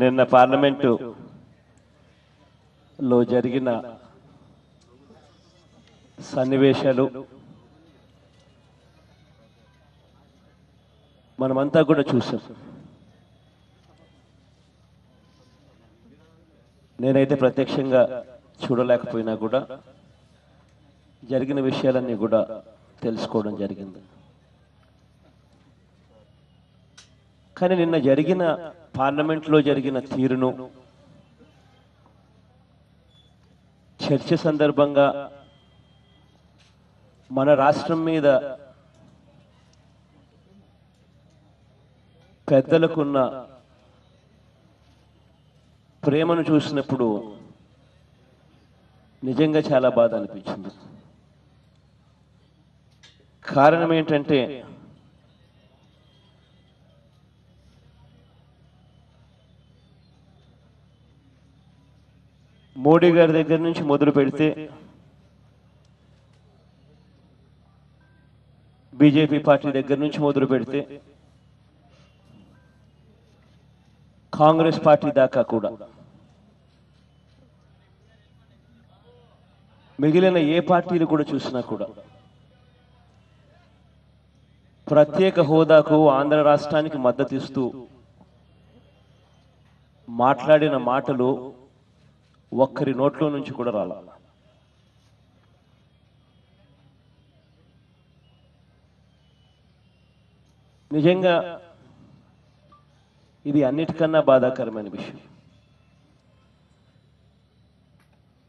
నిన్న పార్లమెంటు లో జరిగిన సన్నివేశాలు మనమంతా కూడా చూసాం. నేనైతే ప్రత్యక్షంగా చూడలేకపోయినా కూడా జరిగిన విషయాలన్నీ కూడా తెలుసుకోవడం జరిగింది. కానీ నిన్న జరిగిన పార్లమెంట్లో జరిగిన తీరును చర్చ సందర్భంగా మన రాష్ట్రం మీద పెద్దలకున్న ప్రేమను చూసినప్పుడు నిజంగా చాలా బాధ అనిపించింది. కారణం ఏంటంటే మోడీ గారి దగ్గర నుంచి మొదలు పెడితే బీజేపీ పార్టీ దగ్గర నుంచి మొదలు పెడితే కాంగ్రెస్ పార్టీ దాకా కూడా మిగిలిన ఏ పార్టీలు కూడా చూసినా కూడా ప్రత్యేక హోదాకు ఆంధ్ర రాష్ట్రానికి మద్దతు ఇస్తూ మాట్లాడిన మాటలు ఒక్కరి నోట్లో నుంచి కూడా రాల. నిజంగా ఇది అన్నిటికన్నా బాధాకరమైన విషయం.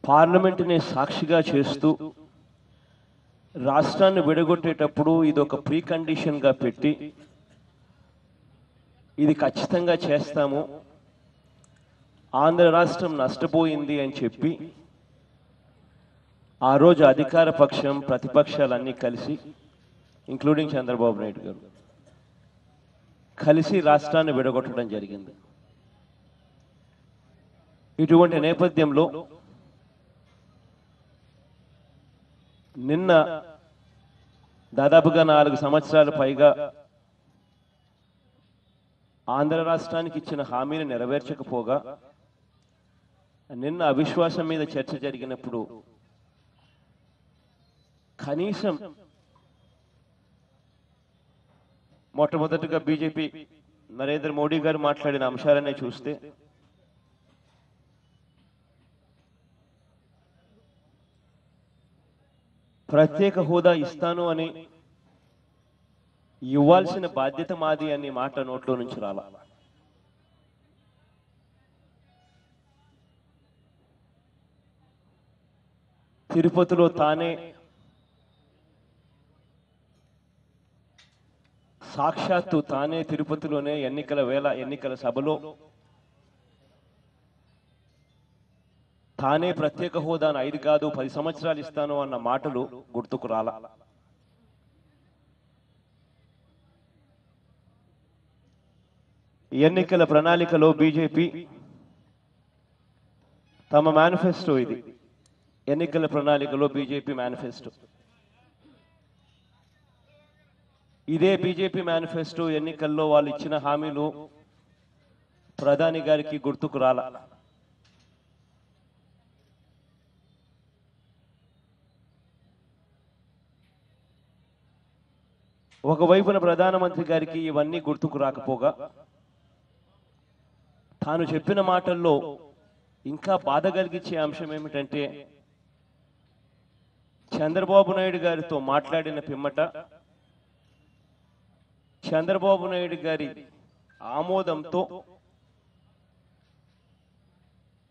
పార్లమెంటుని సాక్షిగా చేస్తూ రాష్ట్రాన్ని విడగొట్టేటప్పుడు ఇది ఒక ప్రీ కండిషన్గా పెట్టి ఇది ఖచ్చితంగా చేస్తాము, ఆంధ్ర రాష్ట్రం నష్టపోయింది అని చెప్పి ఆ రోజు అధికార పక్షం ప్రతిపక్షాలన్నీ కలిసి ఇంక్లూడింగ్ చంద్రబాబు నాయుడు గారు కలిసి రాష్ట్రాన్ని విడగొట్టడం జరిగింది. ఇటువంటి నేపథ్యంలో నిన్న దాదాపుగా 4 సంవత్సరాల పైగా ఆంధ్ర రాష్ట్రానికి ఇచ్చిన హామీని నెరవేర్చకపోగా నిన్న అవిశ్వాసం మీద చర్చ జరిగినప్పుడు కనీసం మొట్టమొదటిగా బీజేపీ నరేంద్ర మోడీ గారు మాట్లాడిన అంశాలనే చూస్తే ప్రత్యేక హోదా ఇస్తాను అని ఇవ్వాల్సిన బాధ్యత మాది అనే మాట నోట్లో నుంచి రాల. తిరుపతిలో తానే సాక్షాత్తు తానే తిరుపతిలోనే ఎన్నికల సభలో తానే ప్రత్యేక హోదాను 5 కాదు 10 సంవత్సరాలు ఇస్తాను అన్న మాటలు గుర్తుకు రాల. ఎన్నికల ప్రణాళికలో బీజేపీ తమ మేనిఫెస్టో ఇది. ఎన్నికల ప్రణాళికలో బీజేపీ మేనిఫెస్టో ఇదే. బీజేపీ మేనిఫెస్టో ఎన్నికల్లో వాళ్ళు ఇచ్చిన హామీలు ప్రధాని గారికి గుర్తుకు రాల. ఒకవైపున ప్రధానమంత్రి గారికి ఇవన్నీ గుర్తుకు రాకపోగా తాను చెప్పిన మాటల్లో ఇంకా బాధ కలిగించే అంశం ఏమిటంటే చంద్రబాబు నాయుడు గారితో మాట్లాడిన పిమ్మట చంద్రబాబు నాయుడు గారి ఆమోదంతో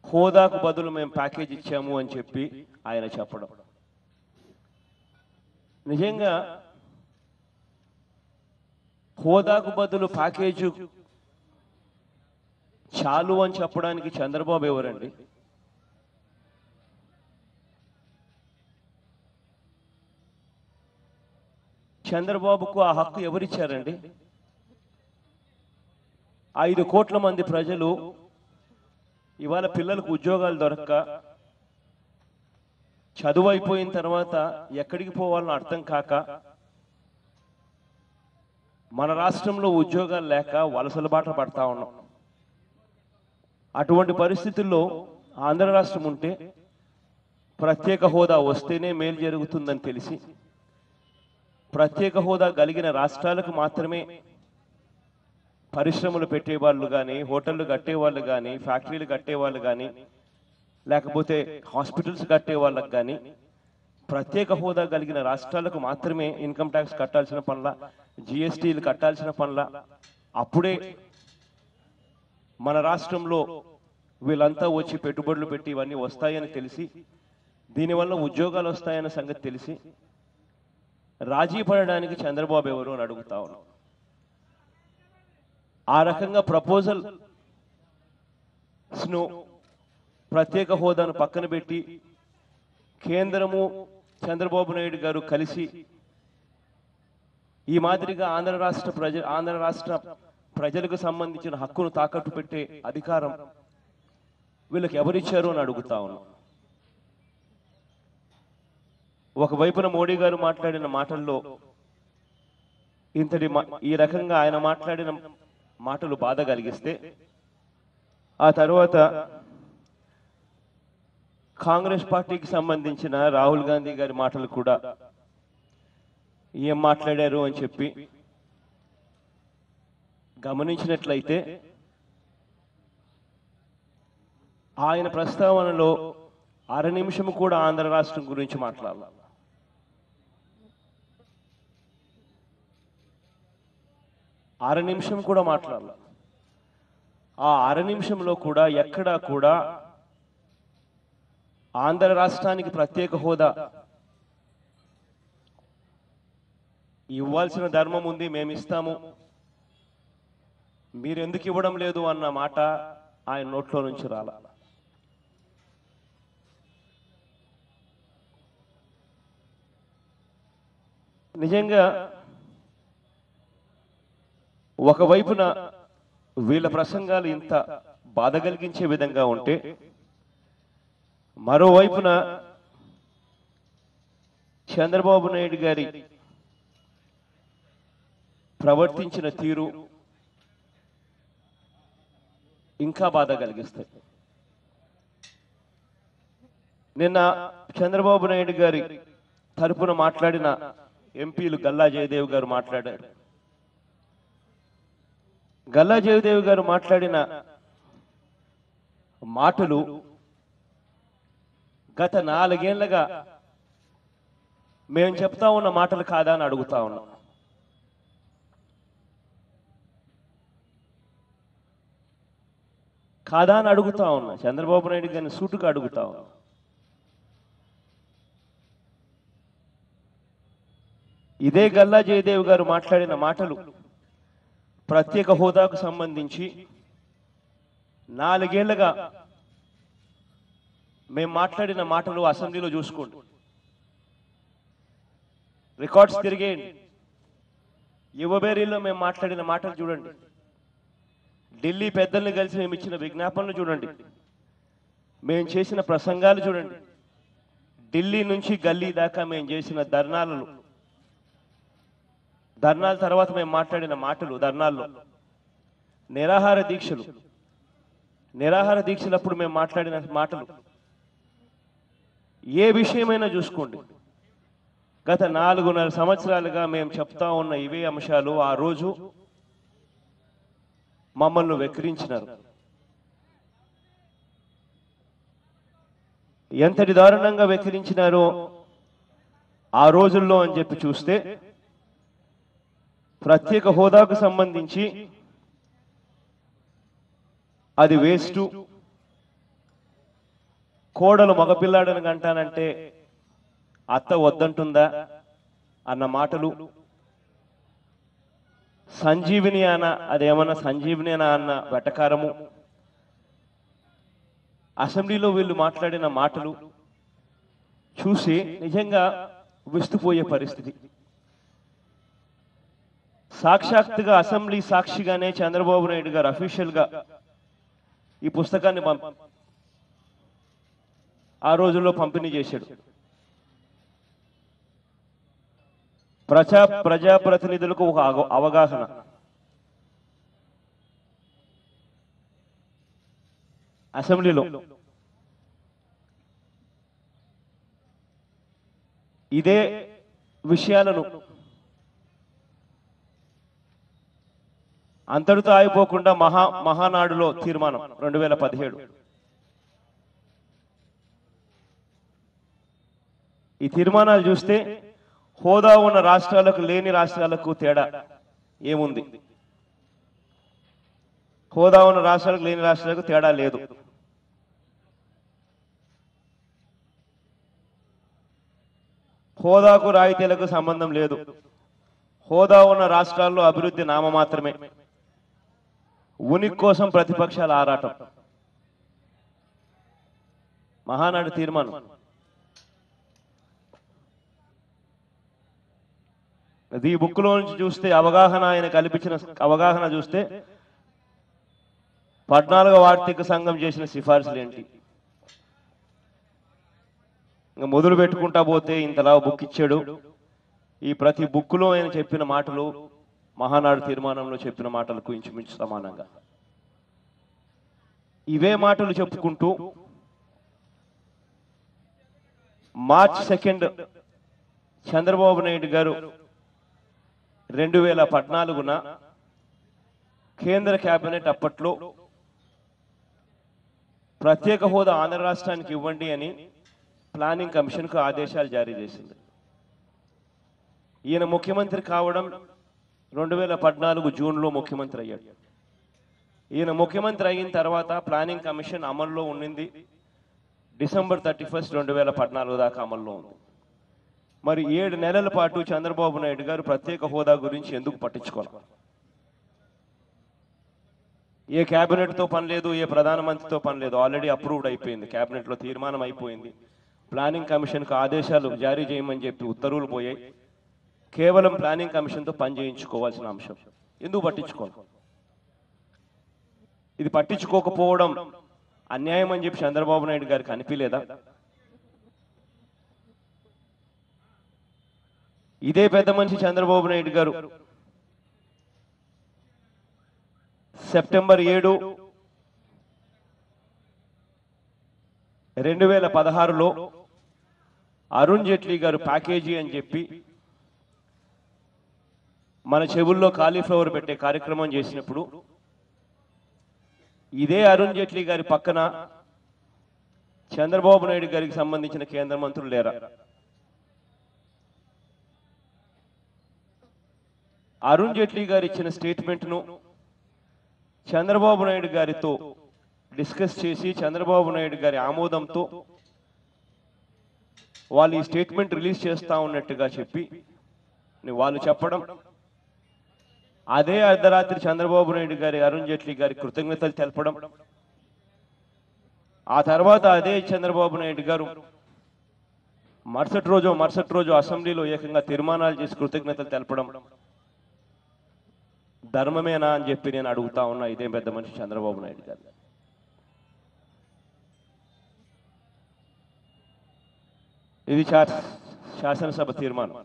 హోదాకు బదులు మేము ప్యాకేజ్ ఇచ్చాము అని చెప్పి ఆయన చెప్పడం నిజంగా హోదాకు బదులు ప్యాకేజు చాలు అని చెప్పడానికి చంద్రబాబు ఎవరండి? చంద్రబాబుకు ఆ హక్కు ఎవరిచ్చారండి? 5 కోట్ల మంది ప్రజలు ఇవాళ పిల్లలకు ఉద్యోగాలు దొరక్క చదువు అయిపోయిన తర్వాత ఎక్కడికి పోవాలని అర్థం కాక మన రాష్ట్రంలో ఉద్యోగాలు లేక వలసల బాట పడతా ఉన్నాం. అటువంటి పరిస్థితుల్లో ఆంధ్ర రాష్ట్రం ఉంటే ప్రత్యేక హోదా వస్తేనే మేలు జరుగుతుందని తెలిసి ప్రత్యేక హోదా కలిగిన రాష్ట్రాలకు మాత్రమే పరిశ్రమలు పెట్టేవాళ్ళు కానీ, హోటళ్ళు కట్టేవాళ్ళు కానీ, ఫ్యాక్టరీలు కట్టేవాళ్ళు కానీ, లేకపోతే హాస్పిటల్స్ కట్టే వాళ్ళకు కానీ ప్రత్యేక హోదా కలిగిన రాష్ట్రాలకు మాత్రమే ఇన్కమ్ ట్యాక్స్ కట్టాల్సిన పనుల, జిఎస్టీలు కట్టాల్సిన పనుల, అప్పుడే మన రాష్ట్రంలో వీళ్ళంతా వచ్చి పెట్టుబడులు పెట్టి ఇవన్నీ వస్తాయని తెలిసి, దీనివల్ల ఉద్యోగాలు వస్తాయన్న సంగతి తెలిసి రాజీ పడడానికి చంద్రబాబు ఎవరు అని అడుగుతా ఉన్నాం. ఆ రకంగా ప్రపోజల్ ప్రత్యేక హోదాను పక్కన పెట్టి కేంద్రము చంద్రబాబు నాయుడు గారు కలిసి ఈ మాదిరిగా ఆంధ్ర రాష్ట్ర ప్రజలకు సంబంధించిన హక్కును తాకట్టు పెట్టే అధికారం వీళ్ళకి ఎవరిచ్చారు అని అడుగుతా ఉన్నాం. ఒకవైపున మోడీ గారు మాట్లాడిన మాటల్లో ఈ రకంగా ఆయన మాట్లాడిన మాటలు బాధ కలిగిస్తే, ఆ తర్వాత కాంగ్రెస్ పార్టీకి సంబంధించిన రాహుల్ గాంధీ గారి మాటలు కూడా ఏం మాట్లాడారు అని చెప్పి గమనించినట్లయితే ఆయన ప్రస్తావనలో అర నిమిషం కూడా ఆంధ్ర రాష్ట్రం గురించి మాట్లాడాలి. అర నిమిషం కూడా మాట్లాడాలి. ఆ అర నిమిషంలో కూడా ఎక్కడా కూడా ఆంధ్ర రాష్ట్రానికి ప్రత్యేక హోదా ఇవ్వాల్సిన ధర్మం ఉంది, మేము ఇస్తాము, మీరు ఎందుకు ఇవ్వడం లేదు అన్న మాట ఆయన నోట్లో నుంచి రాల. నిజంగా ఒకవైపున వీళ్ళ ప్రసంగాలు ఇంత బాధ కలిగించే విధంగా ఉంటే, మరోవైపున చంద్రబాబు నాయుడు గారి ప్రవర్తించిన తీరు ఇంకా బాధ కలిగిస్తాయి. నిన్న చంద్రబాబు నాయుడు గారి తరపున మాట్లాడిన ఎంపీలు గల్లా జయదేవ్ గారు మాట్లాడారు. గల్లా జయదేవ్ గారు మాట్లాడిన మాటలు గత 4 ఏళ్లుగా మేము చెప్తా ఉన్న మాటలు కాదా అని అడుగుతా ఉన్నాం. కాదా అని అడుగుతా ఉన్నా. చంద్రబాబు నాయుడు గారిని సూటుగా అడుగుతా ఉన్నా. ఇదే గల్లా జయదేవ్ గారు మాట్లాడిన మాటలు ప్రత్యేక హోదాకు సంబంధించి 4 ఏళ్లుగా మేము మాట్లాడిన మాటలు అసెంబ్లీలో చూసుకోండి, రికార్డ్స్ తిరిగేయండి. యువబేరీలో మేము మాట్లాడిన మాటలు చూడండి, ఢిల్లీ పెద్దల్ని కలిసి మేము ఇచ్చిన విజ్ఞాపనలు చూడండి, మేము చేసిన ప్రసంగాలు చూడండి, ఢిల్లీ నుంచి గల్లీ దాకా మేము చేసిన ధర్నాల తర్వాత మేము మాట్లాడిన మాటలు, ధర్నాల్లో నిరాహార దీక్షలప్పుడు మేము మాట్లాడిన మాటలు, ఏ విషయమైనా చూసుకోండి. గత 4.5 సంవత్సరాలుగా మేము చెప్తా ఉన్న ఇవే అంశాలు ఆ రోజు మమ్మల్ని వెక్కిరించినారు. ఎంతటి దారుణంగా వెక్కిరించినారో ఆ రోజుల్లో అని చెప్పి చూస్తే, ప్రత్యేక హోదాకు సంబంధించి అది వేస్టు, కోడలు మగపిల్లాడని గంటానంటే అత్త వద్దంటుందా అన్న మాటలు, సంజీవిని అన్న అదేమన్నా సంజీవిని అన్న వెటకారము, అసెంబ్లీలో వీళ్ళు మాట్లాడిన మాటలు చూసి నిజంగా విస్తుపోయే పరిస్థితి. సాక్షాత్తుగా అసెంబ్లీ సాక్షిగానే చంద్రబాబు నాయుడు గారు అఫీషియల్గా ఈ పుస్తకాన్ని ఆ రోజుల్లో పంపిణీ చేశాడు. ప్రజాప్రతినిధులకు ఒక అవగాహన. అసెంబ్లీలో ఇదే విషయాలను అంతటితో ఆగిపోకుండా మహానాడులో తీర్మానం 2017 ఈ తీర్మానాలు చూస్తే హోదా ఉన్న రాష్ట్రాలకు లేని రాష్ట్రాలకు తేడా ఏముంది? హోదా ఉన్న రాష్ట్రాలకు లేని రాష్ట్రాలకు తేడా లేదు. హోదాకు రాయితీలకు సంబంధం లేదు. హోదా ఉన్న రాష్ట్రాల్లో అభివృద్ధి నామమాత్రమే. ఉనికి కోసం ప్రతిపక్షాల ఆరాటం. మహానాడు తీర్మానం అది ఈ బుక్ లో నుంచి చూస్తే ఆయన కల్పించిన అవగాహన చూస్తే 14వ ఆర్థిక సంఘం చేసిన సిఫార్సులు ఏంటి? ఇంకా మొదలు పెట్టుకుంటా పోతే ఇంతలా బుక్ ఇచ్చాడు. ఈ ప్రతి బుక్లో ఆయన చెప్పిన మాటలు మహానాడు తీర్మానంలో చెప్పిన మాటలకు ఇంచుమించు సమానంగా ఇవే మాటలు చెప్పుకుంటూ మార్చ్ 2 చంద్రబాబు నాయుడు గారు 2014న కేంద్ర కేబినెట్ అప్పట్లో ప్రత్యేక హోదా ఆంధ్ర రాష్ట్రానికి ఇవ్వండి అని ప్లానింగ్ కమిషన్కు ఆదేశాలు జారీ చేసింది. ఈయన ముఖ్యమంత్రి కావడం 2014 జూన్లో ముఖ్యమంత్రి అయ్యాడు. ఈయన ముఖ్యమంత్రి అయిన తర్వాత ప్లానింగ్ కమిషన్ అమల్లో ఉండింది. డిసెంబర్ 31, 2014 దాకా అమల్లో ఉంది. మరి 7 నెలల పాటు చంద్రబాబు నాయుడు గారు ప్రత్యేక హోదా గురించి ఎందుకు పట్టించుకోవాలి? ఏ కేబినెట్తో పని లేదు, ఏ ప్రధానమంత్రితో పని లేదు. ఆల్రెడీ అప్రూవ్డ్ అయిపోయింది, కేబినెట్లో తీర్మానం అయిపోయింది. ప్లానింగ్ కమిషన్కు ఆదేశాలు జారీ చేయమని చెప్పి ఉత్తర్వులు పోయాయి. కేవలం ప్లానింగ్ కమిషన్తో పని చేయించుకోవాల్సిన అంశం. ఎందుకు పట్టించుకోవాలి? ఇది పట్టించుకోకపోవడం అన్యాయం అని చెప్పి చంద్రబాబు నాయుడు గారికి అనిపించలేదా? ఇదే పెద్ద మనిషి చంద్రబాబు నాయుడు గారు సెప్టెంబర్ 7, 2016లో అరుణ్ జైట్లీ గారు ప్యాకేజీ అని చెప్పి మన చెవుల్లో కాలీఫ్లవర్ పెట్టే కార్యక్రమం చేసినప్పుడు ఇదే అరుణ్ జైట్లీ గారి పక్కన చంద్రబాబు నాయుడు గారికి సంబంధించిన కేంద్ర మంత్రులు లేరా? అరుణ్ జైట్లీ గారు ఇచ్చిన స్టేట్మెంట్ను చంద్రబాబు నాయుడు గారితో డిస్కస్ చేసి చంద్రబాబు నాయుడు గారి ఆమోదంతో వాళ్ళు ఈ స్టేట్మెంట్ రిలీజ్ చేస్తా ఉన్నట్టుగా చెప్పి వాళ్ళు చెప్పడం, అదే అర్ధరాత్రి చంద్రబాబు నాయుడు గారి అరుణ్ జైట్లీ గారి కృతజ్ఞతలు తెలపడం, ఆ తర్వాత అదే చంద్రబాబు నాయుడు గారు మరుసటి రోజు అసెంబ్లీలో ఏకంగా తీర్మానాలు చేసి కృతజ్ఞతలు తెలపడం ధర్మమేనా అని చెప్పి నేను అడుగుతా ఉన్నా ఇదే పెద్ద మనిషి చంద్రబాబు నాయుడు గారు. ఇది శాసనసభ తీర్మానం.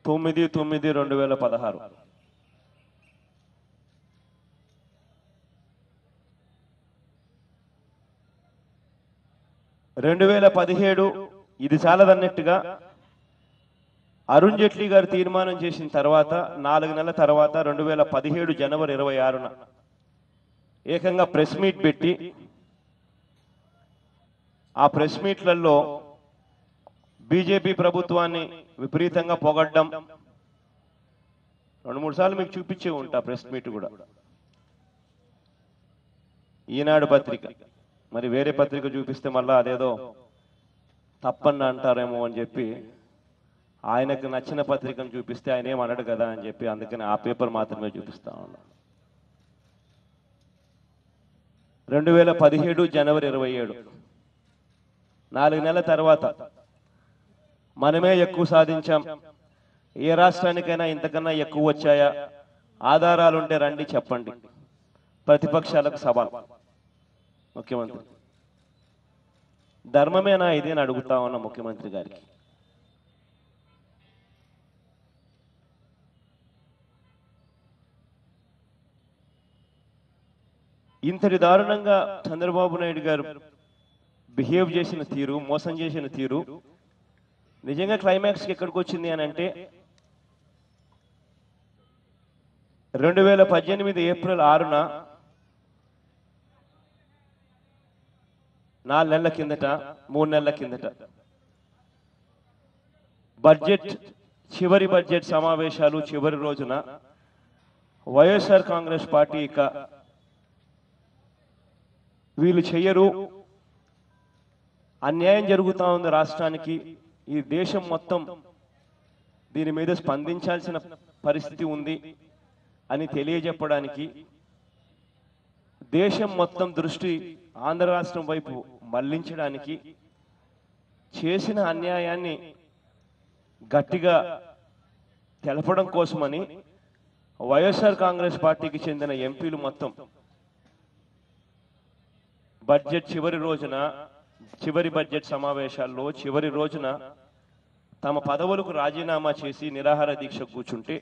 తొమ్మిది 2016 2017 ఇది చాలదన్నట్టుగా అరుణ్ జైట్లీ గారు తీర్మానం చేసిన తర్వాత 4 నెలల తర్వాత 2017 జనవరి 26న ఏకంగా ప్రెస్ మీట్ పెట్టి ఆ ప్రెస్ మీట్లలో బీజేపీ ప్రభుత్వాన్ని విపరీతంగా పొగడ్డం 2-3 సార్లు మీకు చూపించే ఉంటా. ప్రెస్ మీట్ కూడా ఈనాడు పత్రిక, మరి వేరే పత్రిక చూపిస్తే మళ్ళా అదేదో తప్పని అంటారేమో అని చెప్పి ఆయనకు నచ్చిన పత్రికను చూపిస్తే ఆయన ఏమన్నాడు కదా అని చెప్పి అందుకని ఆ పేపర్ మాత్రమే చూపిస్తా ఉన్నా. 2017 జనవరి 27 4 నెలల తర్వాత మనమే ఎక్కువ సాధించాం, ఏ రాష్ట్రానికైనా ఇంతకన్నా ఎక్కువ వచ్చాయా, ఆధారాలుంటే రండి చెప్పండి, ప్రతిపక్షాలకు సవాల్. ముఖ్యమంత్రి ధర్మమేనా ఇది అని అడుగుతా ఉన్న ముఖ్యమంత్రి గారికి. ఇంతటి దారుణంగా చంద్రబాబు నాయుడు గారు బిహేవ్ చేసిన తీరు, మోసం చేసిన తీరు నిజంగా క్లైమాక్స్కి ఎక్కడికి వచ్చింది అని అంటే 2018 ఏప్రిల్ 6న 4 నెలల కిందట 3 నెలల కిందట చివరి బడ్జెట్ సమావేశాలు చివరి రోజున వైఎస్ఆర్ కాంగ్రెస్ పార్టీ ఇక వీళ్ళు చెయ్యరు, అన్యాయం జరుగుతూ ఉంది రాష్ట్రానికి, ఈ దేశం మొత్తం దీని మీద స్పందించాల్సిన పరిస్థితి ఉంది అని తెలియజెప్పడానికి దేశం మొత్తం దృష్టి ఆంధ్ర రాష్ట్రం వైపు మళ్లించడానికి చేసిన అన్యాయాన్ని గట్టిగా తెలపడం కోసమని వైఎస్ఆర్ కాంగ్రెస్ పార్టీకి చెందిన ఎంపీలు మొత్తం బడ్జెట్ చివరి రోజున, చివరి బడ్జెట్ సమావేశాల్లో చివరి రోజున తమ పదవులకు రాజీనామా చేసి నిరాహార దీక్ష కూర్చుంటే,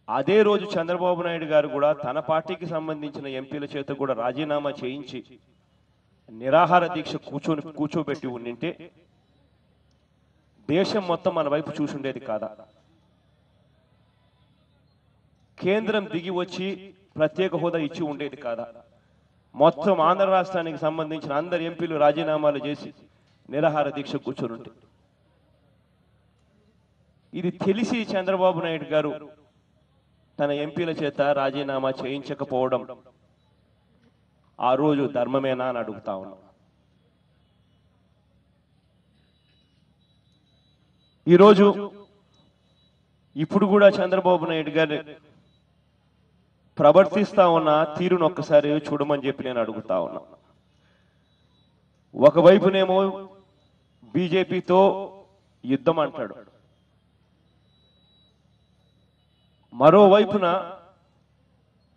అదే రోజు చంద్రబాబు నాయుడు గారు కూడా తన పార్టీకి సంబంధించిన ఎంపీల చేత కూడా రాజీనామా చేయించి నిరాహార దీక్ష కూర్చోబెట్టి ఉండింటే దేశం మొత్తం మన వైపు చూసుండేది కాదా? కేంద్రం దిగి వచ్చి ప్రత్యేక హోదా ఇచ్చి ఉండేది కాదా? మొత్తం ఆంధ్ర రాష్ట్రానికి సంబంధించిన అందరు ఎంపీలు రాజీనామాలు చేసి నిరాహార దీక్ష కూర్చొని ఉంటే, ఇది తెలిసి చంద్రబాబు నాయుడు గారు తన ఎంపీల చేత రాజీనామా చేయించకపోవడం ఆ రోజు ధర్మమేనా అని అడుగుతా ఉన్నాం. ఈరోజు ఇప్పుడు కూడా చంద్రబాబు నాయుడు గారు ప్రవర్తిస్తా ఉన్న తీరును ఒక్కసారి చూడమని చెప్పి నేను అడుగుతా ఉన్నా. ఒకవైపునేమో బీజేపీతో యుద్ధం అంటాడు, మరోవైపున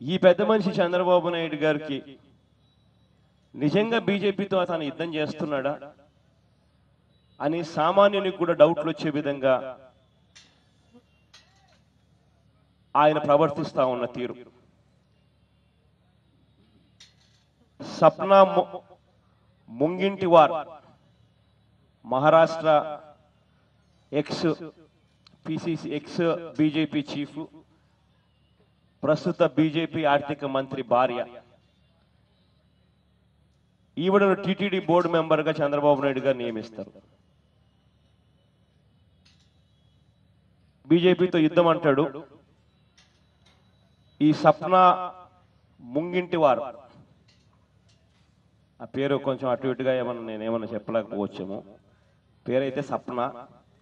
ఈ పెద్ద మనిషి చంద్రబాబు నాయుడు గారికి నిజంగా బీజేపీతో అతను యుద్ధం చేస్తున్నాడా అని సామాన్యునికి కూడా డౌట్లు వచ్చే విధంగా ఆయన ప్రవర్తిస్తా ఉన్న తీరు. Sapna Mungantiwar Maharashtra PCC ex BJP chief, ప్రస్తుత బీజేపీ ఆర్థిక మంత్రి భార్య, ఈవిడను టీటీడీ బోర్డు మెంబర్గా చంద్రబాబు నాయుడు గారు నియమిస్తారు. బీజేపీతో యుద్ధం అంటాడు. ఈ సప్నా ముంగింటివారు, ఆ పేరు కొంచెం అటు ఇటుగా నేనేమన్నా చెప్పలేకపోవచ్చేమో, పేరైతే Sapna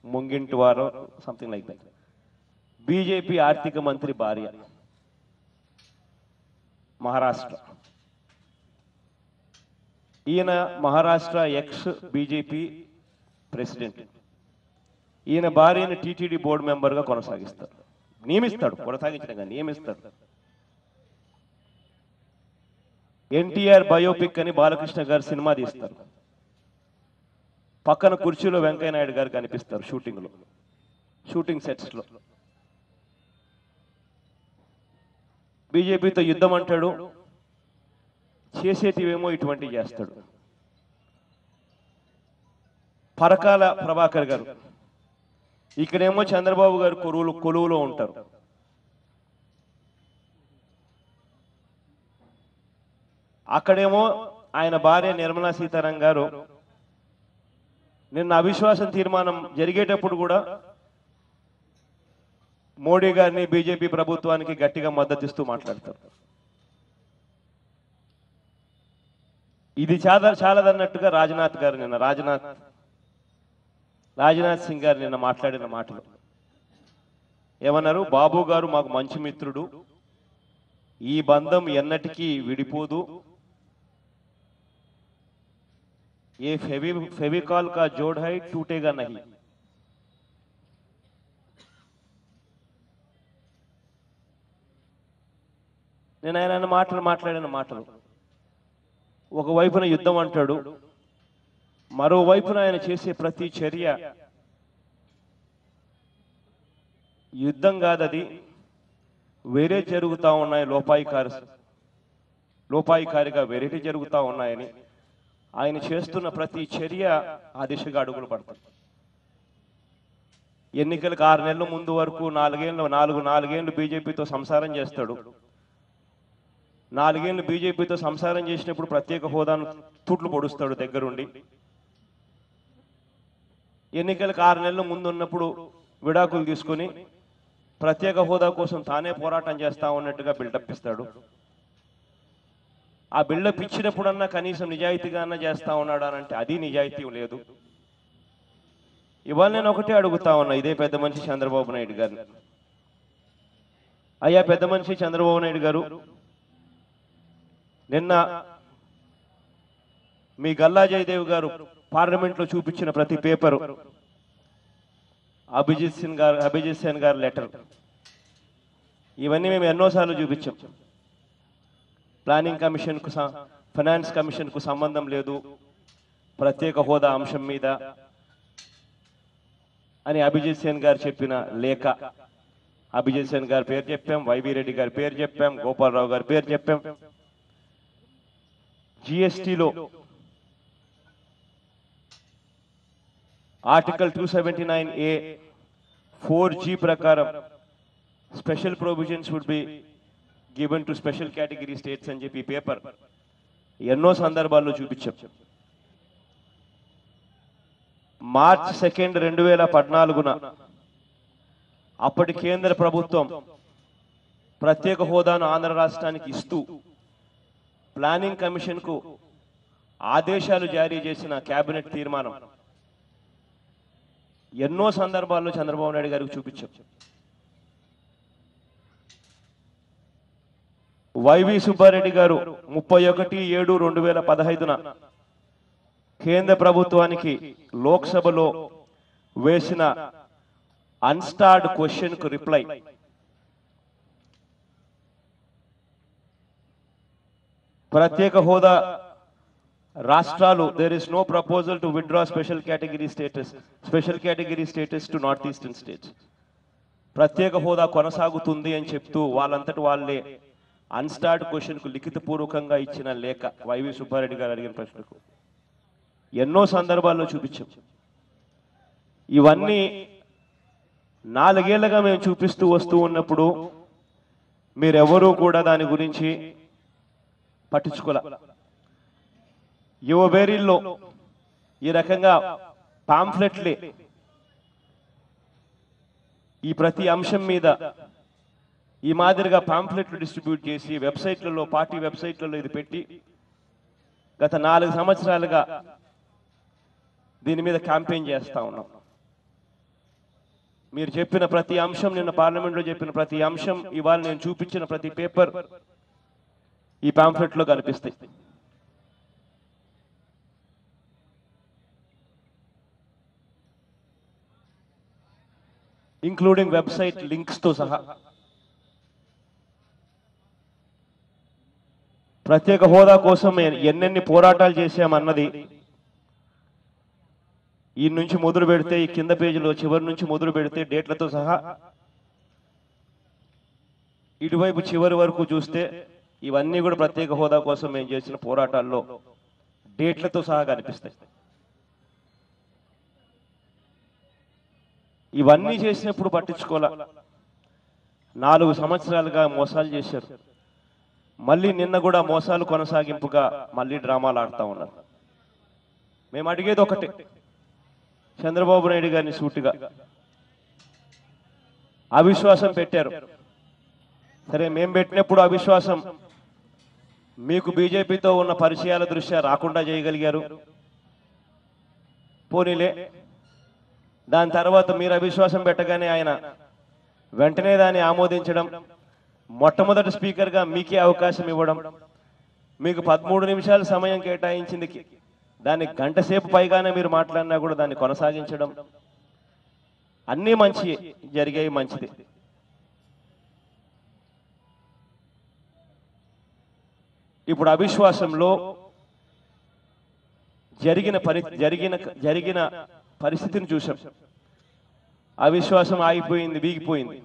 Mungantiwar something like that, BJP ఆర్థిక మంత్రి భార్య, మహారాష్ట్ర. ఈయన మహారాష్ట్ర ఎక్స్ బీజేపీ ప్రెసిడెంట్. ఈయన భార్యను టీటీడీ బోర్డు మెంబర్గా నియమిస్తాడు, కొనసాగించడంగా నియమిస్తాడు. ఎన్టీఆర్ బయోపిక్ అని బాలకృష్ణ గారు సినిమా తీస్తారు. పక్కన కుర్చీలో వెంకయ్య నాయుడు గారు కనిపిస్తారు షూటింగ్ సెట్స్ లో. బీజేపీతో యుద్ధం అంటాడు, చేసేటివేమో ఇటువంటివి చేస్తాడు. పరకాల ప్రభాకర్ గారు, ఇక్కడేమో చంద్రబాబు గారు కొలువులో ఉంటారు. అక్కడేమో ఆయన భార్య నిర్మలా సీతారామన్ గారు నిన్న అవిశ్వాసం తీర్మానం జరిగేటప్పుడు కూడా మోడీ గారిని బీజేపీ ప్రభుత్వానికి గట్టిగా మద్దతిస్తూ మాట్లాడతారు. ఇది చాలదన్నట్టుగా రాజ్నాథ్ సింగ్ గారు నిన్న మాట్లాడిన మాటలు ఏమన్నారు? బాబు గారు మాకు మంచి మిత్రుడు, ఈ బంధం ఎన్నటికీ విడిపోదు, ఏ फेविकॉल का जोड़ है टूटेगा नहीं. నేను ఆయన మాట్లాడిన మాటలు ఒకవైపున యుద్ధం అంటాడు, మరోవైపున ఆయన చేసే ప్రతి చర్య యుద్ధం కాదది, వేరే జరుగుతూ ఉన్నాయి లోపాయికారు లోపాయికారిగా వెరైటీ జరుగుతూ ఉన్నాయని, ఆయన చేస్తున్న ప్రతి చర్య ఆ దిశగా అడుగులు పడుతుంది. ఎన్నికలకు 6 నెలల ముందు వరకు నాలుగేళ్లు బీజేపీతో సంసారం చేస్తాడు. 4 ఏళ్ళు బీజేపీతో సంసారం చేసినప్పుడు ప్రత్యేక హోదాను తూట్లు పొడుస్తాడు దగ్గరుండి. ఎన్నికలకు 6 నెలల ముందు ఉన్నప్పుడు విడాకులు తీసుకుని ప్రత్యేక హోదా కోసం తానే పోరాటం చేస్తా ఉన్నట్టుగా బిల్డప్ ఇస్తాడు. ఆ బిల్డప్ ఇచ్చినప్పుడన్నా కనీసం నిజాయితీగా చేస్తా ఉన్నాడా అంటే అది నిజాయితీ లేదు. ఇవాళ నేను ఒకటే అడుగుతా ఉన్నా ఇదే పెద్ద మనిషి చంద్రబాబు నాయుడు గారిని, అయ్యా పెద్ద మనిషి చంద్రబాబు నాయుడు గారు, నిన్న మీ గల్లా జయదేవ్ గారు పార్లమెంట్లో చూపించిన ప్రతి పేపరు అభిజిత్ సేన్ గారి లెటర్, ఇవన్నీ మేము ఎన్నోసార్లు చూపించాం. ప్లానింగ్ కమిషన్కు ఫైనాన్స్ కమిషన్కు సంబంధం లేదు ప్రత్యేక హోదా అంశం మీద అని అభిజిత్ సేన్ గారు చెప్పిన లేఖ, అభిజిత్ సేన్ గారి పేరు చెప్పాం, వైవి రెడ్డి గారి పేరు చెప్పాం, గోపాలరావు గారి పేరు చెప్పాం. జిఎస్టిలో ఆర్టికల్ 279A 4G ప్రకారం special provisions would be given to special category states అని చెప్పి పేపర్ ఎన్నో సందర్భాల్లో చూపించాం. మార్చ్ 2, 2014 అప్పటి కేంద్ర ప్రభుత్వం ప్రత్యేక హోదాను ఆంధ్ర రాష్ట్రానికి ఇస్తూ ప్లానింగ్ కమిషన్కు ఆదేశాలు జారీ చేసిన కేబినెట్ తీర్మానం ఎన్నో సందర్భాల్లో చంద్రబాబు నాయుడు గారికి చూపించాం. వైవి సుబ్బారెడ్డి గారు 31/7/2015 కేంద్ర ప్రభుత్వానికి లోక్సభలో వేసిన అన్స్టార్డ్ క్వశ్చన్ కు రిప్లై, ప్రత్యేక హోదా రాష్ట్రాలు there is no proposal to withdraw special category status to north eastern states, ప్రత్యేక హోదా కొనసాగుతుంది అని చెప్తూ వాళ్ళంతటి వాళ్ళే అన్స్టార్డ్ క్వశ్చన్ కు లిఖితపూర్వకంగా ఇచ్చిన లేఖ వైవి సుబ్బారెడ్డి గారు అడిగిన ప్రశ్నకు ఎన్నో సందర్భాల్లో చూపించాం. ఇవన్నీ 4 ఏళ్లుగా మేము చూపిస్తూ వస్తూ ఉన్నప్పుడు మీరెవరూ కూడా దాని గురించి పట్టించుకోలే. యువబేరీల్లో ఈ రకంగా పాంఫ్లెట్లే ఈ ప్రతి అంశం మీద ఈ మాదిరిగా పాంఫ్లెట్లు డిస్ట్రిబ్యూట్ చేసి వెబ్సైట్లలో, పార్టీ వెబ్సైట్లలో ఇది పెట్టి గత 4 సంవత్సరాలుగా దీని మీద క్యాంపెయిన్ చేస్తా ఉన్నాం. మీరు చెప్పిన ప్రతి అంశం, నిన్న పార్లమెంట్లో చెప్పిన ప్రతి అంశం, ఇవాళ నేను చూపించిన ప్రతి పేపర్ ఈ పాంఫ్లెట్లో కనిపిస్తాయి. ఇంక్లూడింగ్ వెబ్సైట్ లింక్స్ తో సహా. ప్రత్యేక హోదా కోసం ఎన్నెన్ని పోరాటాలు చేశామన్నది ఈ నుంచి మొదలు పెడితే, ఈ కింద పేజీలో చివరి నుంచి మొదలు పెడితే డేట్లతో సహా ఇటువైపు చివరి వరకు చూస్తే ఇవన్నీ కూడా ప్రత్యేక హోదా కోసం మేము చేసిన పోరాటాల్లో డేట్లతో సహా కనిపిస్తాయి. ఇవన్నీ చేసినప్పుడు పట్టించుకోలే. 4 సంవత్సరాలుగా మోసాలు చేశారు. మళ్ళీ నిన్న కూడా మోసాలు కొనసాగింపుగా మళ్ళీ డ్రామాలు ఆడుతూ ఉన్నారు. మేము అడిగేది ఒకటే, చంద్రబాబు నాయుడు గారిని సూటిగా, అవిశ్వాసం పెట్టారు. సరే, మేము పెట్టినప్పుడు అవిశ్వాసం మీకు బీజేపీతో ఉన్న పరిచయాల దృష్ట్యా రాకుండా చేయగలిగారు, పోనీలే. దాని తర్వాత మీరు అవిశ్వాసం పెట్టగానే ఆయన వెంటనే దాన్ని ఆమోదించడం, మొట్టమొదటి స్పీకర్గా మీకే అవకాశం ఇవ్వడం, మీకు 13 నిమిషాల సమయం కేటాయించింది, దాన్ని గంట సేపు పైగానే మీరు మాట్లాడినా కూడా దాన్ని కొనసాగించడం, అన్నీ మంచి జరిగాయి, మంచిది. ఇప్పుడు అవిశ్వాసంలో జరిగిన పరిస్థితిని చూసాం. అవిశ్వాసం ఆగిపోయింది, వీగిపోయింది.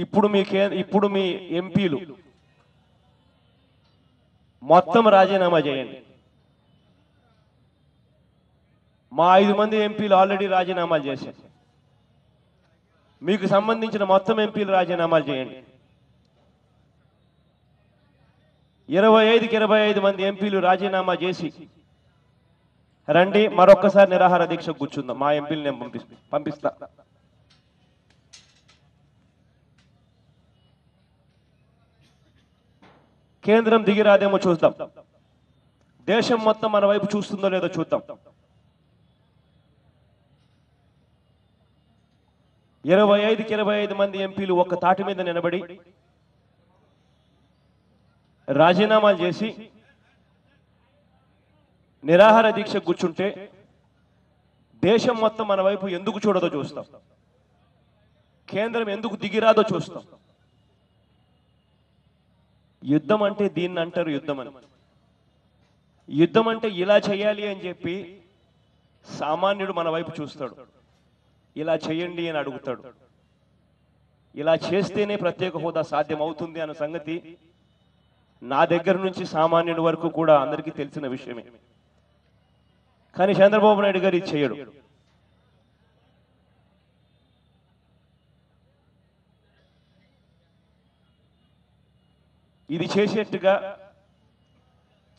ఇప్పుడు మీ ఎంపీలు మొత్తం రాజీనామా చేయండి. మా 5 మంది ఎంపీలు ఆల్రెడీ రాజీనామాలు చేశారు. మీకు సంబంధించిన మొత్తం ఎంపీలు రాజీనామాలు చేయండి. 25కి 25 మంది ఎంపీలు రాజీనామా చేసి రండి, మరొక్కసారి నిరాహార దీక్ష కూర్చుందాం. మా ఎంపీలు నేను పంపిస్తా. కేంద్రం దిగిరాదేమో చూద్దాం. దేశం మొత్తం మన వైపు చూస్తుందో లేదో చూద్దాం. 25కి 25 మంది ఎంపీలు ఒక్క తాటి మీద నిలబడి రాజీనామాలు చేసి నిరాహార దీక్ష కూర్చుంటే దేశం మొత్తం మన వైపు ఎందుకు చూడదో చూస్తాం. కేంద్రం ఎందుకు దిగిరాదో చూస్తాం. యుద్ధం అంటే దీన్ని అంటారు యుద్ధం అని. యుద్ధం అంటే ఇలా చేయాలి అని చెప్పి సామాన్యుడు మన వైపు చూస్తాడు. ఇలా చేయండి అని అడుగుతాడు. ఇలా చేస్తేనే ప్రత్యేక హోదా సాధ్యం అవుతుంది అన్న సంగతి నా దగ్గర నుంచి సామాన్యుడి వరకు కూడా అందరికీ తెలిసిన విషయమే. కానీ చంద్రబాబు నాయుడు గారు ఇది చేయడు. ఇది చేసేట్టుగా,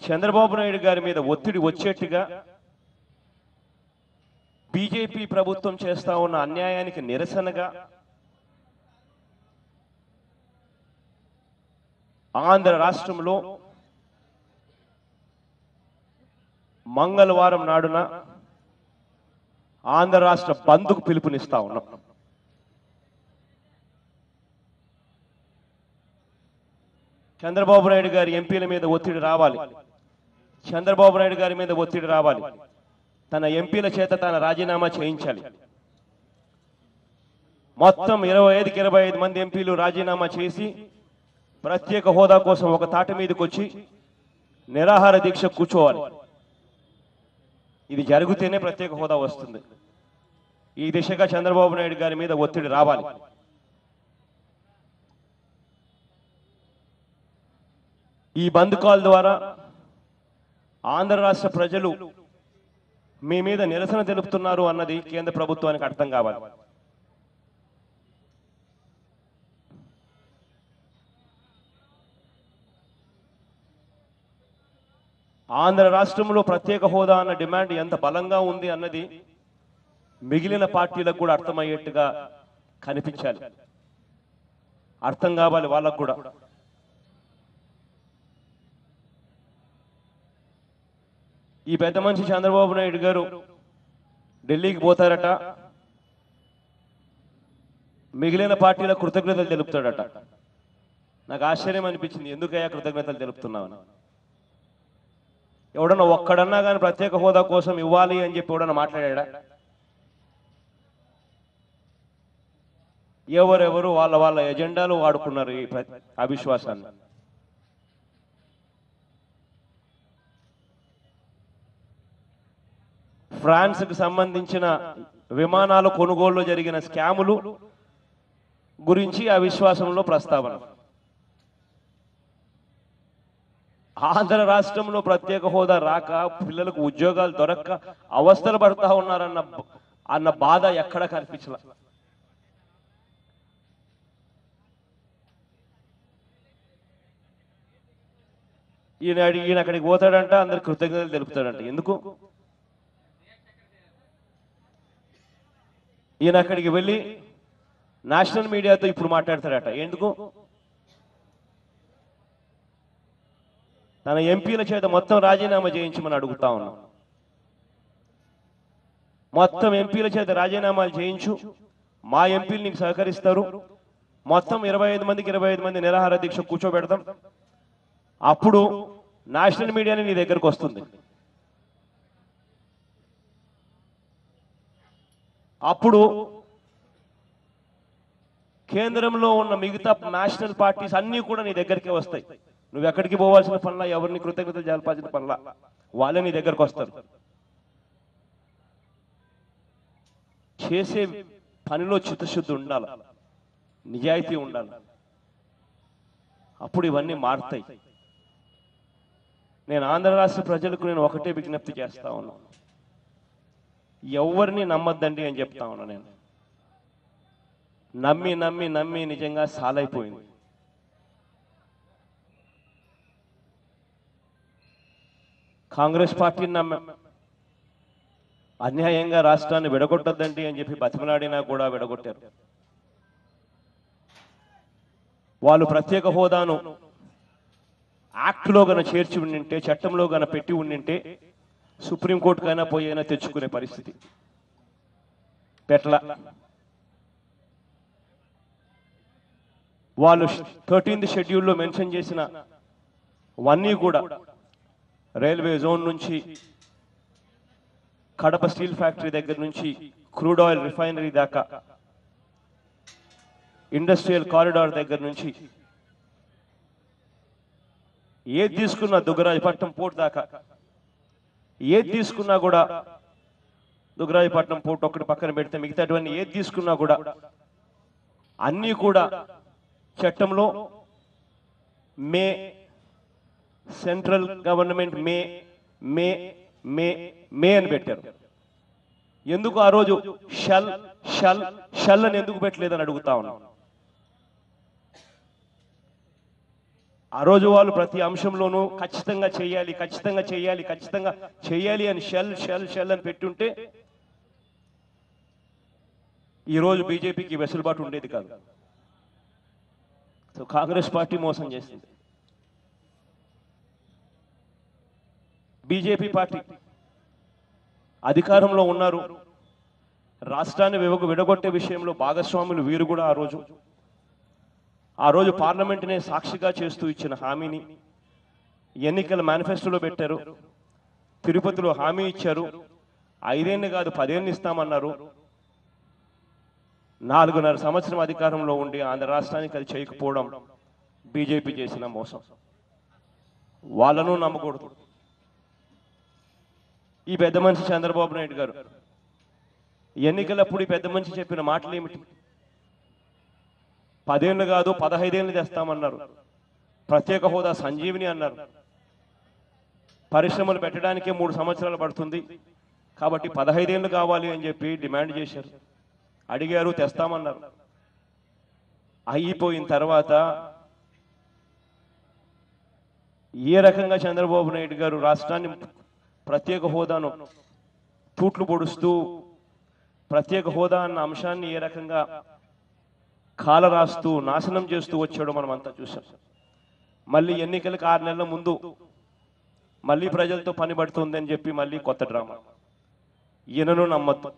చంద్రబాబు నాయుడు గారి మీద ఒత్తిడి వచ్చేట్టుగా, బీజేపీ ప్రభుత్వం చేస్తా ఉన్న అన్యాయానికి నిరసనగా ఆంధ్ర రాష్ట్రంలో మంగళవారం నాడున ఆంధ్ర రాష్ట్ర బంద్కు పిలుపునిస్తా ఉన్నాం. చంద్రబాబు నాయుడు గారి ఎంపీల మీద ఒత్తిడి రావాలి. చంద్రబాబు నాయుడు గారి మీద ఒత్తిడి రావాలి. తన ఎంపీల చేత తన రాజీనామా చేయించాలి. మొత్తం 25కి 25 మంది ఎంపీలు రాజీనామా చేసి ప్రత్యేక హోదా కోసం ఒక తాటి మీదకి వచ్చి నిరాహార దీక్ష కూర్చోవాలి. ఇది జరిగితేనే ప్రత్యేక హోదా వస్తుంది. ఈ దిశగా చంద్రబాబు నాయుడు గారి మీద ఒత్తిడి రావాలి. ఈ బంద్ కాల్ ద్వారా ఆంధ్ర రాష్ట్ర ప్రజలు మీ మీద నిరసన తెలుపుతున్నారు అన్నది కేంద్ర ప్రభుత్వానికి అర్థం కావాలి. ఆంధ్ర రాష్ట్రంలో ప్రత్యేక హోదా అన్న డిమాండ్ ఎంత బలంగా ఉంది అన్నది మిగిలిన పార్టీలకు కూడా అర్థమయ్యేట్టుగా కనిపించాలి. అర్థం కావాలి వాళ్ళకు కూడా. ఈ పెద్ద మనిషి చంద్రబాబు నాయుడు గారు ఢిల్లీకి పోతారట, మిగిలిన పార్టీల కృతజ్ఞతలు తెలుపుతాడట. నాకు ఆశ్చర్యం అనిపించింది, ఎందుకయ్యా కృతజ్ఞతలు తెలుపుతున్నామని. ఎవడన్నా ఒక్కడన్నా కానీ ప్రత్యేక హోదా కోసం ఇవ్వాలి అని చెప్పి ఎవడన్నా మాట్లాడా? ఎవరెవరు వాళ్ళ వాళ్ళ ఎజెండాలు వాడుకున్నారు ఈ అవిశ్వాసాన్ని. ఫ్రాన్స్కి సంబంధించిన విమానాల కొనుగోలులో జరిగిన స్కాములు గురించి అవిశ్వాసంలో ప్రస్తావన. ఆంధ్ర రాష్ట్రంలో ప్రత్యేక హోదా రాక పిల్లలకు ఉద్యోగాలు దొరక్క అవస్థలు పడతా ఉన్నారన్న బాధ ఎక్కడ కనిపించలే. ఈయన అక్కడికి పోతాడంట, అందరు కృతజ్ఞతలు తెలుపుతాడంట. ఎందుకు? ఈయన అక్కడికి వెళ్ళి నేషనల్ మీడియాతో ఇప్పుడు మాట్లాడతాడట. ఎందుకు? తన ఎంపీల చేత మొత్తం రాజీనామా చేయించమని అడుగుతా ఉన్నాం. మొత్తం ఎంపీల చేత రాజీనామాలు చేయించు, మా ఎంపీలు నీకు సహకరిస్తారు, మొత్తం 25 మందికి 25 మంది నిరాహార దీక్ష కూర్చోబెడతాం, అప్పుడు నేషనల్ మీడియాని నీ దగ్గరకు వస్తుంది. అప్పుడు కేంద్రంలో ఉన్న మిగతా నేషనల్ పార్టీస్ అన్నీ కూడా నీ దగ్గరికే వస్తాయి. నువ్వు ఎక్కడికి పోవాల్సిన పనుల, ఎవరిని కృతజ్ఞతలు జరపాల్సిన పనుల, వాళ్ళే నీ దగ్గరకు వస్తారు. చేసే పనిలో చిత్తశుద్ధి ఉండాలి. నిజాయితీ ఉండాలి. అప్పుడు ఇవన్నీ మారుతాయి. నేను ఆంధ్ర రాష్ట్ర ప్రజలకు నేను ఒకటే విజ్ఞప్తి చేస్తా ఉన్నాను, ఎవరిని నమ్మద్దండి అని చెప్తా ఉన్నా. నేను నమ్మి నమ్మి నమ్మి నిజంగా సాలైపోయింది. కాంగ్రెస్ పార్టీని నమ్మ అన్యాయంగా రాష్ట్రాన్ని విడగొట్టద్దండి అని చెప్పి బతిమలాడినా కూడా విడగొట్టారు. వాళ్ళు ప్రత్యేక హోదాను యాక్ట్లో గన చేర్చి ఉండింటే, చట్టంలో గన పెట్టి ఉండింటే సుప్రీంకోర్టుకైనా పోయినా తెచ్చుకునే పరిస్థితి పెట్ల. వాళ్ళు 13th షెడ్యూల్లో మెన్షన్ చేసిన వన్నీ కూడా రైల్వే జోన్ నుంచి కడప స్టీల్ ఫ్యాక్టరీ దగ్గర నుంచి క్రూడ్ ఆయిల్ రిఫైనరీ దాకా, ఇండస్ట్రియల్ కారిడార్ దగ్గర నుంచి ఏది తీసుకున్నా, దుగ్గరాజపట్నం పోర్ట్ దాకా ఏది తీసుకున్నా కూడా, దుగ్గరాజపట్నం పోర్ట్ ఒకటి పక్కన పెడితే మిగతాటువంటి ఏది తీసుకున్నా కూడా అన్నీ కూడా చట్టంలో మే సెంట్రల్ గవర్నమెంట్ మే మే మే మే అని పెట్టారు. ఎందుకు ఆ రోజు షల్ షల్ షల్ అని ఎందుకు పెట్టలేదని అడుగుతా ఉన్నాం. ఆ రోజు వాళ్ళు ప్రతి అంశంలోనూ ఖచ్చితంగా చేయాలి, ఖచ్చితంగా చేయాలి, ఖచ్చితంగా చేయాలి అని షెల్ షెల్ షెల్ అని పెట్టుంటే ఈరోజు బీజేపీకి వెసులుబాటు ఉండేది కాదు. సో కాంగ్రెస్ పార్టీ మోసం చేసింది. బీజేపీ పార్టీ అధికారంలో ఉన్నారు, రాష్ట్రాన్ని విడగొట్టే విషయంలో భాగస్వాములు వీరు కూడా. ఆ రోజు పార్లమెంటునే సాక్షిగా చేస్తూ ఇచ్చిన హామీని ఎన్నికల మేనిఫెస్టోలో పెట్టారు. తిరుపతిలో హామీ ఇచ్చారు, 5 ఏళ్ళు కాదు 10 ఏళ్ళు ఇస్తామన్నారు. 4.5 సంవత్సరం అధికారంలో ఉండి ఆంధ్ర రాష్ట్రానికి అది చేయకపోవడం బీజేపీ చేసిన మోసం. వాళ్ళను నమ్మకూడదు. ఈ పెద్ద మనిషి చంద్రబాబు నాయుడు గారు ఎన్నికలప్పుడు ఈ పెద్ద మనిషి చెప్పిన మాటలు ఏమిటి? 10 ఏళ్ళు కాదు 15 ఏళ్ళు తెస్తామన్నారు. ప్రత్యేక హోదా సంజీవిని అన్నారు. పరిశ్రమలు పెట్టడానికే 3 సంవత్సరాలు పడుతుంది కాబట్టి 15 ఏళ్ళు కావాలి అని చెప్పి డిమాండ్ చేశారు, అడిగారు, తెస్తామన్నారు. అయిపోయిన తర్వాత ఏ రకంగా చంద్రబాబు నాయుడు గారు రాష్ట్రాన్ని ప్రత్యేక హోదాను తూట్లు పొడుస్తూ ప్రత్యేక హోదా అన్న అంశాన్ని ఏ రకంగా కాలరాస్తూ నాశనం చేస్తూ వచ్చాడో మనం అంతా చూసాం. మళ్ళీ ఎన్నికలకు 6 నెలల ముందు మళ్ళీ ప్రజలతో పని పడుతుందని చెప్పి మళ్ళీ కొత్త డ్రామా. ఈయనను నమ్మద్దు.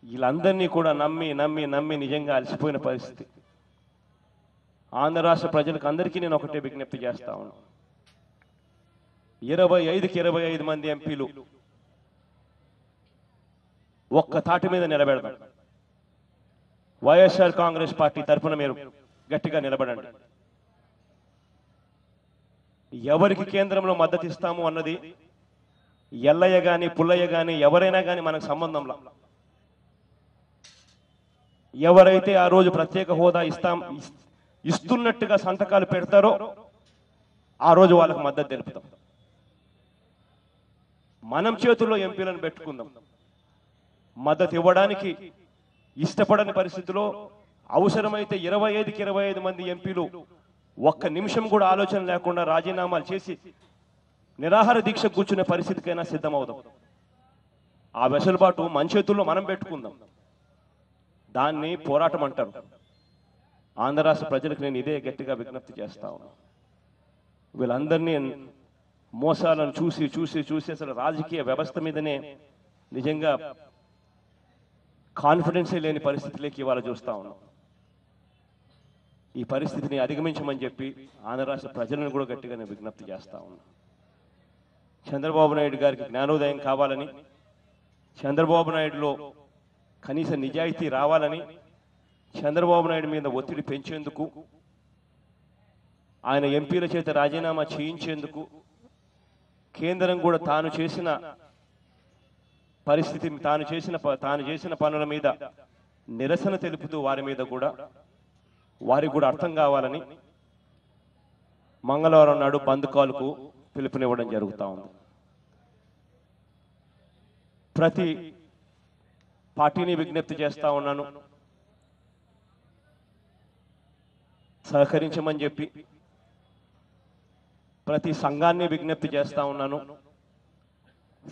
వీళ్ళందరినీ కూడా నమ్మి నమ్మి నమ్మి నిజంగా అలసిపోయిన పరిస్థితి. ఆంధ్ర రాష్ట్ర ప్రజలకు అందరికీ నేను ఒకటే విజ్ఞప్తి చేస్తా ఉన్నాను, 25కి 25 మంది ఎంపీలు ఒక్క తాటి మీద నిలబెడతాం. వైఎస్ఆర్ కాంగ్రెస్ పార్టీ తరఫున మీరు గట్టిగా నిలబడండి. ఎవరికి కేంద్రంలో మద్దతు ఇస్తాము అన్నది ఎల్లయ్య గాని పుల్లయ్య గాని ఎవరైనా కానీ మనకు సంబంధంలా. ఎవరైతే ఆ రోజు ప్రత్యేక హోదా ఇస్తున్నట్టుగా సంతకాలు పెడతారో ఆ రోజు వాళ్ళకు మద్దతు తెలుపుతాం. మనం చేతుల్లో ఎంపీలను పెట్టుకుందాం. మద్దతు ఇవ్వడానికి ఇష్టపడని పరిస్థితిలో అవసరమైతే 25కి 25 మంది ఎంపీలు ఒక్క నిమిషం కూడా ఆలోచన లేకుండా రాజీనామాలు చేసి నిరాహార దీక్ష కూర్చునే పరిస్థితికైనా సిద్ధమవుదాం. ఆ వెసులుబాటు మన చేతుల్లో మనం పెట్టుకుందాం. దాన్ని పోరాటం అంటారు. ఆంధ్ర రాష్ట్ర ప్రజలకు నేను ఇదే గట్టిగా విజ్ఞప్తి చేస్తా ఉన్నాను. వీళ్ళందరినీ మోసాలను చూసి చూసి చూసి అసలు రాజకీయ వ్యవస్థ మీదనే నిజంగా కాన్ఫిడెన్సే లేని పరిస్థితిలోకి ఇవాళ చూస్తా ఉన్నాం. ఈ పరిస్థితిని అధిగమించమని చెప్పి ఆంధ్ర రాష్ట్ర ప్రజలను కూడా గట్టిగా నేను విజ్ఞప్తి చేస్తా ఉన్నా. చంద్రబాబు నాయుడు గారికి జ్ఞానోదయం కావాలని, చంద్రబాబు నాయుడులో కనీస నిజాయితీ రావాలని, చంద్రబాబు నాయుడు మీద ఒత్తిడి పెంచేందుకు, ఆయన ఎంపీల చేత రాజీనామా చేయించేందుకు కేంద్రం కూడా తాను చేసిన పరిస్థితి, తాను చేసిన పనుల మీద నిరసన తెలుపుతూ వారికి కూడా అర్థం కావాలని మంగళవారం నాడు బంద్ కాల్కు పిలుపునివ్వడం జరుగుతూ ఉంది. ప్రతి పార్టీని విజ్ఞప్తి చేస్తా ఉన్నాను, సహకరించమని చెప్పి. ప్రతి సంఘాన్ని విజ్ఞప్తి చేస్తా ఉన్నాను,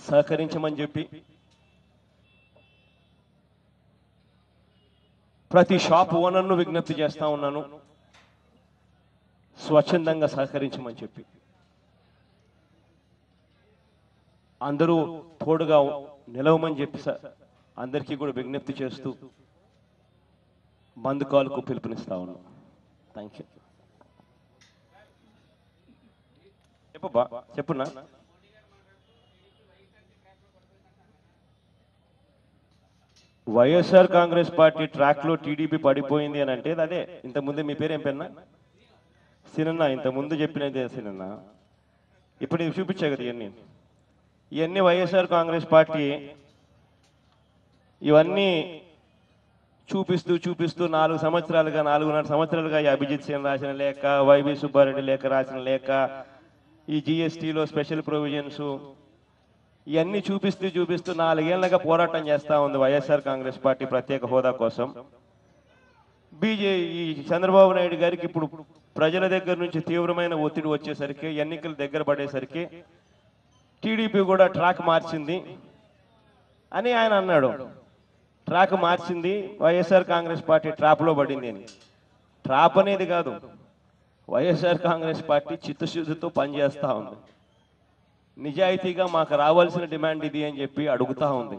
సహకరించమని చెప్పి. ప్రతి షాప్ ఓనర్ను విజ్ఞప్తి చేస్తా ఉన్నాను, స్వచ్ఛందంగా సహకరించమని చెప్పి. అందరూ తోడుగా నిలవమని చెప్పి అందరికీ కూడా విజ్ఞప్తి చేస్తూ బంద్ కాల్కు పిలుపునిస్తా ఉన్నాం. Thank you. చెప్పున్నా. వైఎస్ఆర్ కాంగ్రెస్ పార్టీ ట్రాక్ లో టీడీపీ పడిపోయింది అని అంటే అదే. ఇంతకుముందే మీ పేరు ఏం పేరున్నా? సినన్న. ఇంతకుముందు చెప్పినదే సినన్న. ఇప్పుడు ఇది చూపించా కదా ఇవన్నీ వైఎస్ఆర్ కాంగ్రెస్ పార్టీ ఇవన్నీ చూపిస్తూ 4 సంవత్సరాలుగా 4.5 సంవత్సరాలుగా ఈ అభిజిత్ సింగ్ రాసిన లేఖ, వైవి సుబ్బారెడ్డి లేఖ రాసిన లేఖ, ఈ జిఎస్టీలో స్పెషల్ ప్రొవిజన్స్ ఇవన్నీ చూపిస్తూ 4 ఏళ్లుగా పోరాటం చేస్తూ ఉంది వైఎస్ఆర్ కాంగ్రెస్ పార్టీ ప్రత్యేక హోదా కోసం. ఈ చంద్రబాబు నాయుడు గారికి ఇప్పుడు ప్రజల దగ్గర నుంచి తీవ్రమైన ఒత్తిడి వచ్చేసరికి, ఎన్నికలు దగ్గర పడేసరికి టీడీపీ కూడా ట్రాక్ మార్చింది అని ఆయన అన్నాడు. ట్రాక్ మార్చింది, వైఎస్ఆర్ కాంగ్రెస్ పార్టీ ట్రాప్లో పడింది అని. ట్రాప్ అనేది కాదు, వైఎస్ఆర్ కాంగ్రెస్ పార్టీ చిత్తశుద్ధితో పనిచేస్తూ ఉంది. నిజాయితీగా మాకు రావాల్సిన డిమాండ్ ఇది అని చెప్పి అడుగుతూ ఉంది.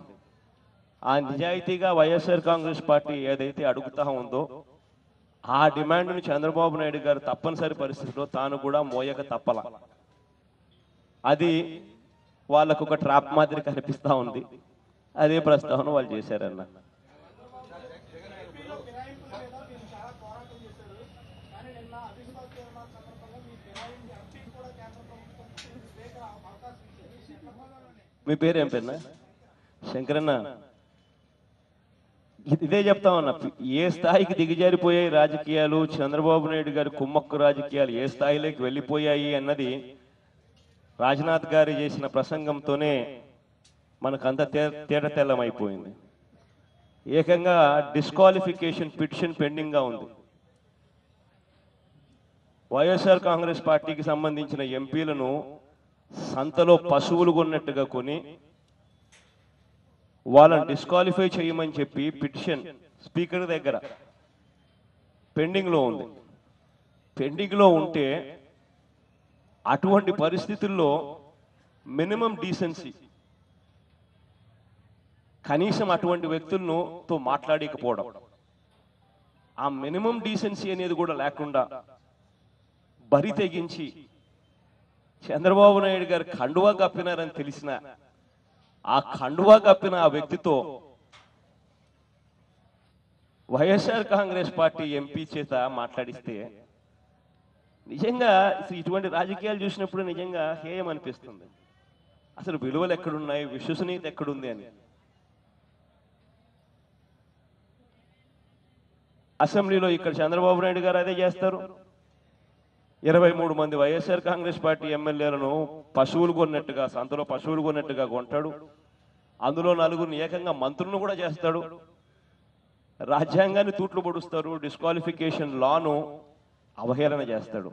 ఆ నిజాయితీగా వైఎస్ఆర్ కాంగ్రెస్ పార్టీ ఏదైతే అడుగుతూ ఉందో ఆ డిమాండ్ను చంద్రబాబు నాయుడు గారు తప్పనిసరి పరిస్థితిలో తాను కూడా మోయక తప్పల. అది వాళ్ళకు ఒక ట్రాప్ మాదిరి కనిపిస్తూ ఉంది. అదే ప్రస్తావన వాళ్ళు చేశారన్న. మీ పేరు ఏం పేరునా? శంకరన్న. ఇదే చెప్తా ఉన్నా, ఏ స్థాయికి దిగజారిపోయాయి రాజకీయాలు, చంద్రబాబు నాయుడు గారి కుమ్మక్కు రాజకీయాలు ఏ స్థాయిలోకి వెళ్ళిపోయాయి అన్నది రాజ్నాథ్ గారు చేసిన ప్రసంగంతోనే మనకంత తేటతెల్లమైపోయింది. ఏకంగా డిస్క్వాలిఫికేషన్ పిటిషన్ పెండింగ్గా ఉంది. వైఎస్ఆర్ కాంగ్రెస్ పార్టీకి సంబంధించిన ఎంపీలను సంతలో పశువులు కొన్నట్టుగా కొని వాళ్ళని డిస్క్వాలిఫై చేయమని చెప్పి పిటిషన్ స్పీకర్ దగ్గర పెండింగ్లో ఉంది. పెండింగ్లో ఉంటే అటువంటి పరిస్థితుల్లో మినిమం డీసెన్సీ, కనీసం అటువంటి వ్యక్తులతో మాట్లాడకపోవడం, ఆ మినిమం డీసెన్సీ అనేది కూడా లేకుండా బరి తెగించి చంద్రబాబు నాయుడు గారు కండువా కప్పినారని తెలిసిన ఆ కండువా కప్పిన ఆ వ్యక్తితో వైఎస్ఆర్ కాంగ్రెస్ పార్టీ ఎంపీ చేత మాట్లాడిస్తే నిజంగా ఇటువంటి రాజకీయాలు చూసినప్పుడు నిజంగా హేయం అనిపిస్తుంది. అసలు విలువలు ఎక్కడున్నాయి, విశ్వసనీయత ఎక్కడుంది అని. అసెంబ్లీలో ఇక్కడ చంద్రబాబు నాయుడు గారు అదే చేస్తారు. 23 మంది వైఎస్ఆర్ కాంగ్రెస్ పార్టీ ఎమ్మెల్యేలను పశువులు కొన్నట్టుగా, సంతలో పశువులు కొన్నట్టుగా కొంటాడు. అందులో 4 ఏకంగా మంత్రులను కూడా చేస్తాడు. రాజ్యాంగాన్ని తూట్లు పొడుస్తారు. డిస్క్వాలిఫికేషన్ లాను అవహేళన చేస్తాడు.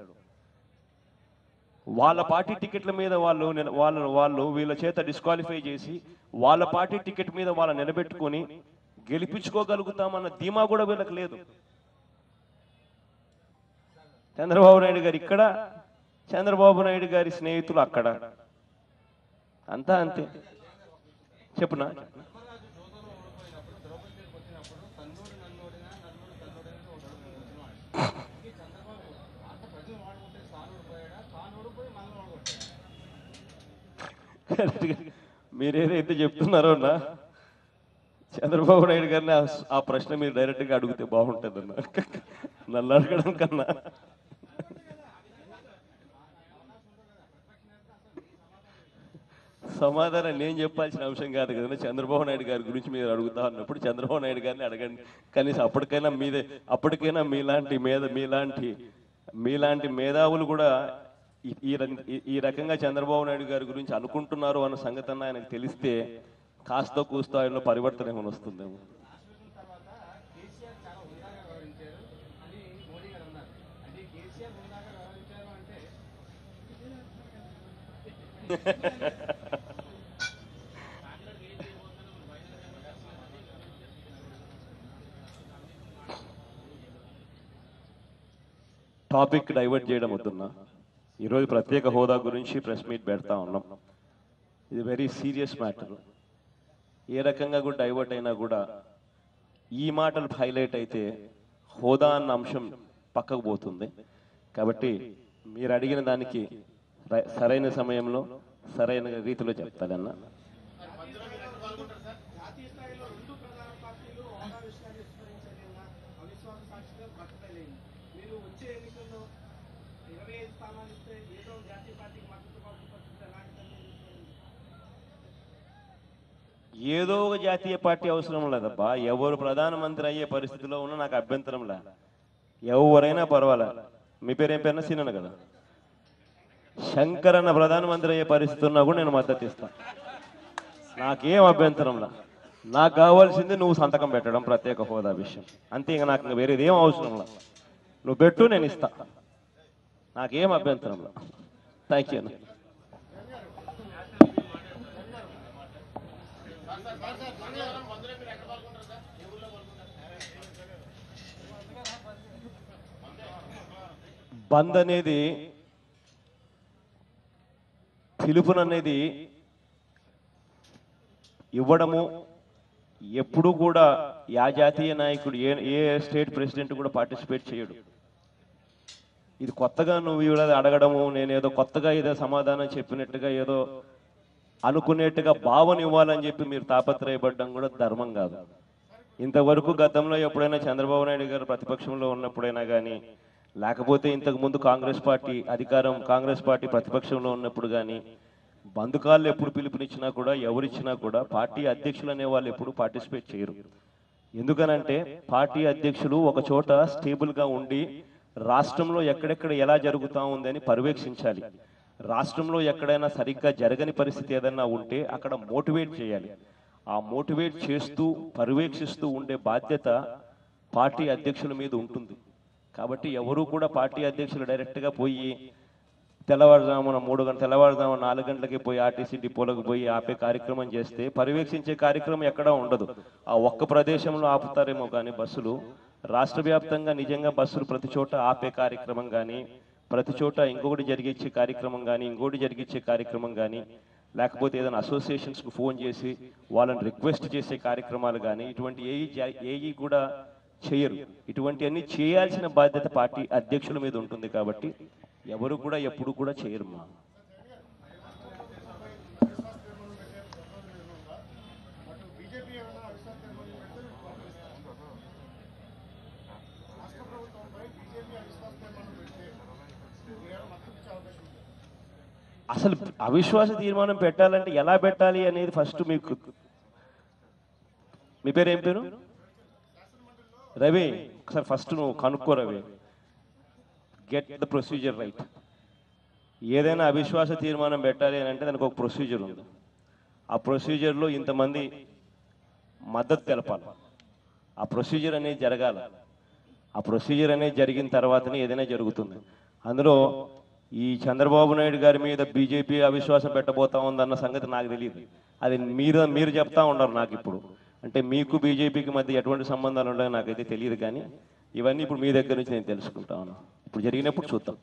వాళ్ళ పార్టీ టికెట్ల మీద వాళ్ళు వీళ్ళ చేత డిస్క్వాలిఫై చేసి వాళ్ళ పార్టీ టికెట్ మీద వాళ్ళని నిలబెట్టుకొని గెలిపించుకోగలుగుతామన్న ధీమా కూడా వీళ్ళకి లేదు. చంద్రబాబు నాయుడు గారు ఇక్కడ, చంద్రబాబు నాయుడు గారి స్నేహితులు అక్కడ, అంతా అంతే. చెప్పునా? మీరేదైతే చెప్తున్నారో నా చంద్రబాబు నాయుడు గారిని ఆ ప్రశ్న మీరు డైరెక్ట్గా అడిగితే బాగుంటుంది అన్న. నన్ను అడగడం కన్నా సమాధానం నేను చెప్పాల్సిన అంశం కాదు కదా. చంద్రబాబు నాయుడు గారి గురించి మీరు అడుగుతా ఉన్నప్పుడు చంద్రబాబు నాయుడు గారిని అడగండి. కనీసం అప్పటికైనా మీలాంటి మేధావులు కూడా ఈ రకంగా చంద్రబాబు నాయుడు గారి గురించి అనుకుంటున్నారు అన్న సంగతి ఆయనకు తెలిస్తే కాస్త కూస్తో ఆయనలో పరివర్తన ఏమైనా వస్తుందేమో. టాపిక్ డైవర్ట్ చేయడం వద్దున్నా. ఈరోజు ప్రత్యేక హోదా గురించి ప్రెస్ మీట్ పెడతా ఉన్నాం. ఇది వెరీ సీరియస్ మ్యాటర్. ఏ రకంగా కూడా డైవర్ట్ అయినా కూడా ఈ మాటలు హైలైట్ అయితే హోదా అన్న అంశం పక్కకు పోతుంది. కాబట్టి మీరు అడిగిన దానికి సరైన సమయంలో సరైన రీతిలో చెప్తానన్నా. ఏదో ఒక జాతీయ పార్టీ అవసరం లేదబ్బా. ఎవరు ప్రధానమంత్రి అయ్యే పరిస్థితిలో ఉన్నా నాకు అభ్యంతరం లే. ఎవరైనా పర్వాలే. మీ పేరు ఏం పేరునా సీనన్న కదా. శంకర్ అన్న ప్రధానమంత్రి అయ్యే పరిస్థితి ఉన్నా కూడా నేను మద్దతు ఇస్తాను. నాకేం అభ్యంతరంలా. నాకు కావాల్సింది నువ్వు సంతకం పెట్టడం ప్రత్యేక హోదా విషయం అంతే. ఇంకా నాకు వేరేది ఏం అవసరంలా. నువ్వు పెట్టు, నేను ఇస్తా. నాకేం అభ్యంతరంలా. థ్యాంక్ యూ అన్న. బంద్ అనేది పిలుపుననేది ఇవ్వడము ఎప్పుడు కూడా యా జాతీయ నాయకుడు ఏ స్టేట్ ప్రెసిడెంట్ కూడా పార్టిసిపేట్ చేయడు. ఇది కొత్తగా నువ్వు ఇవ్వడం అడగడము, నేనేదో కొత్తగా ఏదో సమాధానం చెప్పినట్టుగా ఏదో అనుకునేట్టుగా భావన ఇవ్వాలని చెప్పి మీరు తాపత్రయపడడం కూడా ధర్మం కాదు. ఇంతవరకు గతంలో ఎప్పుడైనా చంద్రబాబు నాయుడు గారు ప్రతిపక్షంలో ఉన్నప్పుడైనా కానీ, లేకపోతే ఇంతకుముందు కాంగ్రెస్ పార్టీ ప్రతిపక్షంలో ఉన్నప్పుడు కానీ బంధుకాళ్ళు ఎప్పుడు పిలుపునిచ్చినా కూడా ఎవరిచ్చినా కూడా పార్టీ అధ్యక్షులు అనే వాళ్ళు ఎప్పుడు పార్టిసిపేట్ చేయరు. ఎందుకనంటే పార్టీ అధ్యక్షులు ఒక చోట స్టేబుల్గా ఉండి రాష్ట్రంలో ఎక్కడెక్కడ ఎలా జరుగుతూ ఉందని పర్యవేక్షించాలి. రాష్ట్రంలో ఎక్కడైనా సరిగ్గా జరగని పరిస్థితి ఏదైనా ఉంటే అక్కడ మోటివేట్ చేయాలి. ఆ మోటివేట్ చేస్తూ పర్యవేక్షిస్తూ ఉండే బాధ్యత పార్టీ అధ్యక్షుల మీద ఉంటుంది. కాబట్టి ఎవరు కూడా పార్టీ అధ్యక్షులు డైరెక్ట్గా పోయి తెల్లవారుజామున 4 గంటలకి పోయి ఆర్టీసీ డిపోలకు పోయి ఆపే కార్యక్రమం చేస్తే పర్యవేక్షించే కార్యక్రమం ఎక్కడా ఉండదు. ఆ ఒక్క ప్రదేశంలో ఆపుతారేమో కానీ బస్సులు రాష్ట్ర వ్యాప్తంగా నిజంగా బస్సులు ప్రతి చోట ఆపే కార్యక్రమం కానీ, ప్రతి చోట ఇంకొకటి జరిగించే కార్యక్రమం కానీ లేకపోతే ఏదైనా అసోసియేషన్స్కు ఫోన్ చేసి వాళ్ళని రిక్వెస్ట్ చేసే కార్యక్రమాలు కానీ ఇటువంటి ఏఈ కూడా చేయరు. ఇటువంటివన్నీ చేయాల్సిన బాధ్యత పార్టీ అధ్యక్షుల మీద ఉంటుంది. కాబట్టి ఎవరు కూడా ఎప్పుడు కూడా చేయరు. అసలు అవిశ్వాస తీర్మానం పెట్టాలంటే ఎలా పెట్టాలి అనేది ఫస్ట్ మీకు, మీ పేరు ఏం పేరు? రవి. ఒకసారి ఫస్ట్ నువ్వు కనుక్కో Ravi. Get the procedure right. ఏదైనా అవిశ్వాస తీర్మానం పెట్టాలి అని అంటే దానికి ఒక ప్రొసీజర్ ఉంది. ఆ ప్రొసీజర్లో ఇంతమంది మద్దతు తెలపాలి. ఆ ప్రొసీజర్ అనేది జరగాల. ఆ ప్రొసీజర్ అనేది జరిగిన తర్వాతనే ఏదైనా జరుగుతుంది. అందులో ఈ చంద్రబాబు నాయుడు గారి మీద బీజేపీ అవిశ్వాసం పెట్టబోతా ఉందన్న సంగతి నాకు తెలియదు. అది మీరు చెప్తా ఉన్నారు నాకు ఇప్పుడు. అంటే మీకు బీజేపీకి మధ్య ఎటువంటి సంబంధాలు ఉన్నాయో నాకైతే తెలియదు. కానీ ఇవన్నీ ఇప్పుడు మీ దగ్గర నుంచి నేను తెలుసుకుంటా ఉన్నాను. ఇప్పుడు జరిగినప్పుడు చూద్దాం.